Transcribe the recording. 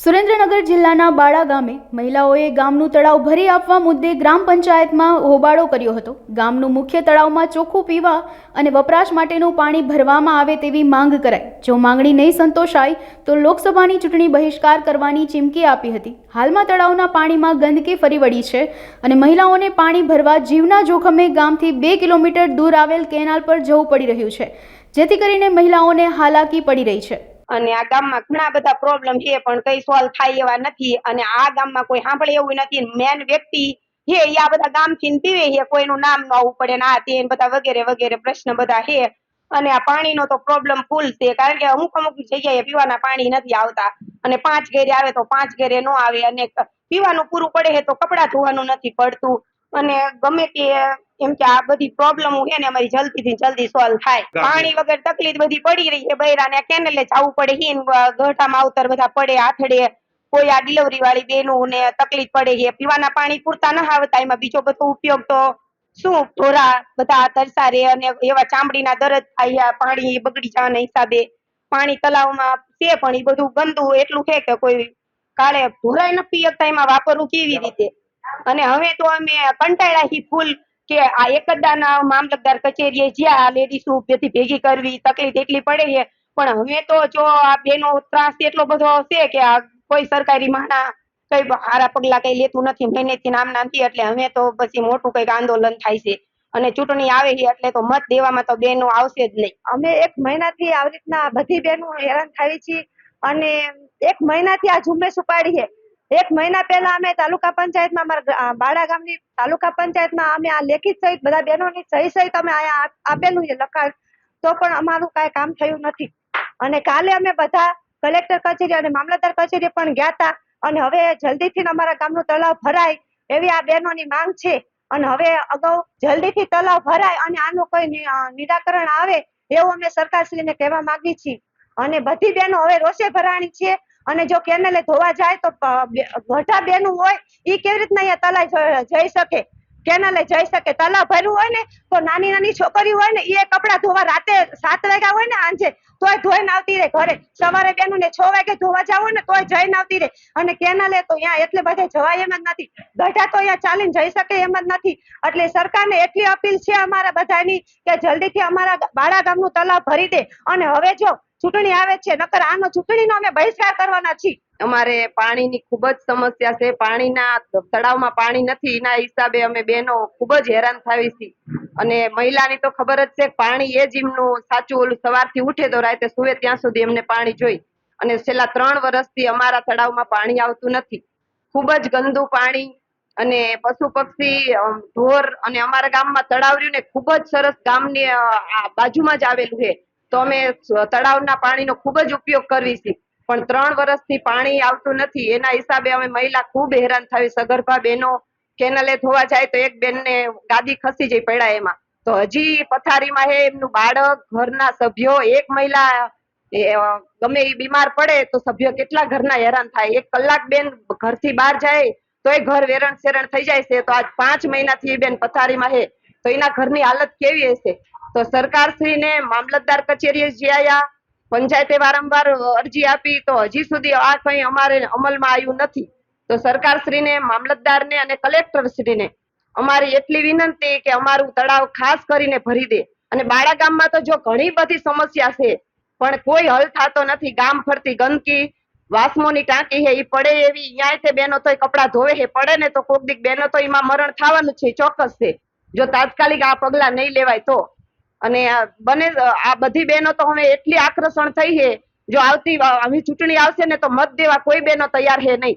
સુરેન્દ્રનગર જિલ્લાના બાળા ગામે મહિલાઓએ ગામનું તળાવ ભરી આપવા મુદ્દે ગ્રામ પંચાયતમાં હોબાળો કર્યો હતો। ગામનું મુખ્ય તળાવમાં ચોખ્ખું પીવા અને વપરાશ માટેનું પાણી ભરવામાં આવે તેવી માંગ કરાઈ। જો માંગણી નહીં સંતોષાય તો લોકસભાની ચૂંટણી બહિષ્કાર કરવાની ચીમકી આપી હતી। હાલમાં તળાવના પાણીમાં ગંદકી ફરી વળી છે અને મહિલાઓને પાણી ભરવા જીવના જોખમે ગામથી 2 કિલોમીટર દૂર આવેલ કેનાલ પર જવું પડી રહ્યું છે, જેથી કરીને મહિલાઓને હાલાકી પડી રહી છે। અને આ ગામમાં ઘણા બધા પ્રોબ્લેમ છે પણ કઈ સોલ્વ થાય એવા નથી અને આ ગામમાં કોઈ સાંભળે એવું નથી। મેન વ્યક્તિ છે આ બધા ગામથી પીવે છે, કોઈનું નામ ન આવવું પડે ને આ તે બધા વગેરે વગેરે પ્રશ્ન બધા છે। અને આ પાણીનો તો પ્રોબ્લેમ ફૂલ છે, કારણ કે અમુક જગ્યાએ પીવાના પાણી નથી આવતા અને 5 ઘરે આવે તો 5 ઘરે ન આવે અને પીવાનું પૂરું પડે છે તો કપડાં ધોવાનું નથી પડતું અને ગમે તે એમ કે આ બધી પ્રોબ્લેમ છે ને અમારી જલ્દીથી જલ્દી સોલ્વ થાય। પાણી વગર તકલીફ બધી પડી રહી છે, બૈરાને કેનેલે જવું પડે છે, ગઢા માવતર બધા પડે આથડે, કોઈ આ ડિલિવરી વાળી બેનું ને તકલીફ પડે છે। પીવાના પાણી પૂરતા ન આવતા, એમાં બીજો બધો ઉપયોગ તો શું ઢોરા બધા તરસા રે અને એવા ચામડીના દર્દ થાય, પાણી બગડી જવાના હિસાબે પાણી તલાવમાં છે પણ એ બધું ગંદુ એટલું છે કે કોઈ કાળે ઢોરાય ન પી શકતા, એમાં વાપરવું કેવી રીતે। અને હવે તો અમે કંટાળ્યા હી ફૂલ કે આ એકદાના મામલતદાર કચેરીએ જ્યાં લેડીઝ બધી ભેગી કરવી તકલીફ એટલી પડે છે, પણ હવે તો જો આ બેનો ત્રાસ એટલો બધો છે કે આ કોઈ સરકારી માણા કઈ સારા પગલા કઈ લેતું નથી, મહિનેથી નામ નથી, એટલે હવે તો પછી મોટું કઈક આંદોલન થાય છે અને ચૂંટણી આવે છે એટલે તો મત દેવામાં તો બેનો આવશે જ નહીં। અમે 1 મહિનાથી આવી રીતના બધી બહેનો હેરાન થાવી છીએ અને 1 મહિનાથી આ ઝુંબેશ ઉપાડી છે। 1 મહિના પહેલા અમે તાલુકા પંચાયતમાં અમારા બાળા ગામની તાલુકા પંચાયતમાં અમે આ લેખિત સહિત બધા બહેનોની સહી સહિત અમે અહીંયા આપેલું છે લખાણ, તો પણ અમારું કાંઈ કામ થયું નથી। અને કાલે અમે બધા કલેક્ટર કચેરી અને મામલતદાર કચેરી પણ ગયા હતા અને હવે જલ્દીથી અમારા ગામનું તળાવ ભરાય એવી આ બહેનોની માંગ છે અને હવે અગાઉ જલ્દીથી તળાવ ભરાય અને આનું કોઈ નિરાકરણ આવે એવું અમે સરકારશ્રીને કહેવા માંગીએ છીએ। અને બધી બહેનો હવે રોષે ભરાણી છે અને જો કેનેલે ધોવા જાય તો ગઢા બેનું હોય એ કેવી રીતના અહીંયા તલાવ જઈ શકે, કેનાલે જઈ શકે। તલાવ ભર્યું હોય ને તો નાની નાની છોકરી હોય ને એ કપડાં ધોવા રાતે 7 વાગ્યા હોય ને આંજે તોય ધોઈને આવતી રહે ઘરે, સવારે બેનું ને 6 વાગે ધોવા જવું હોય ને તોય જઈને આવતી રહે અને કેનાલે તો અહીંયા એટલે બધે જવાય એમ જ નથી, ગઢા તો અહીંયા ચાલીને જઈ શકે એમ જ નથી। એટલે સરકારને એટલી અપીલ છે અમારા બધાની કે જલ્દીથી અમારા બાળા ગામનું તલાવ ભરી દે અને હવે જો ચૂંટણી આવે છે નકર આનો ચૂંટણીનો અમે બહિષ્કાર કરવાના છીએ। અમારે પાણીની ખૂબ જ સમસ્યા છે, પાણીના તળાવમાં પાણી નથી, એના હિસાબે અમે બહેનો ખૂબ જ હેરાન થાવી છીએ અને મહિલાની તો ખબર જ છે પાણી એ જ એમનું સાચું ઓલું, સવારથી ઉઠે તો રાતે સુવે ત્યાં સુધી એમને પાણી જોઈ અને છેલ્લા 3 વર્ષથી અમારા તળાવમાં પાણી આવતું નથી। ખૂબ જ ગંદુ પાણી અને પશુ પક્ષી ઢોર અને અમારા ગામમાં તળાવ રહ્યું ને ખૂબ જ સરસ ગામની બાજુમાં જ આવેલું છે, તો અમે તળાવના પાણીનો ખૂબ જ ઉપયોગ કરવી છીએ પણ 3 વર્ષથી પાણી આવતું નથી, એના હિસાબે અમે મહિલા ખૂબ હેરાન થાવી। સગર્ભા બહેનો કેનલે ધોવા જાય તો એક બેનને ગાદી ખસી જાય પડ્યા એમાં, તો હજી પથારીમાં હે એમનું બાળક, ઘરના સભ્યો, એક મહિલા ગમે એ બીમાર પડે તો સભ્યો કેટલા ઘરના હેરાન થાય। 1 કલાક બેન ઘરથી બહાર જાય તોય ઘર વેરણ શેરણ થઈ જાય છે, તો આજ 5 મહિનાથી બેન પથારીમાં હે તો એના ઘરની હાલત કેવી હશે। તો સરકારશ્રીને મામલતદાર કચેરીએ જે આયા, પંચાયતે વારંવાર અરજી આપી તો હજી સુધી આ કંઈ અમારે અમલમાં આવ્યું નથી। તો સરકારશ્રીને, મામલતદારને અને કલેક્ટરશ્રીને અમારી એટલી વિનંતી કે અમારું તળાવ ખાસ કરીને ભરી દે। અને બાળા ગામમાં તો જો ઘણી બધી સમસ્યા છે પણ કોઈ હલ થતો નથી। ગામ ફરતી ગંદકી, વાસ્મોની ટાંકી છે એ પડે એવી, અહીંયા બેનો તોય કપડાં ધોવે છે, પડે ને તો કોક દીક બેનો તો એમાં મરણ થવાનું છે, ચોક્કસ છે જો તાત્કાલિક આ પગલા નહીં લેવાય તો। અને બને આ બધી બહેનો તો હવે એટલી આકર્ષણ થઈ છે, જો આવી ચૂંટણી આવશે ને તો મત દેવા કોઈ બહેનો તૈયાર છે નહીં।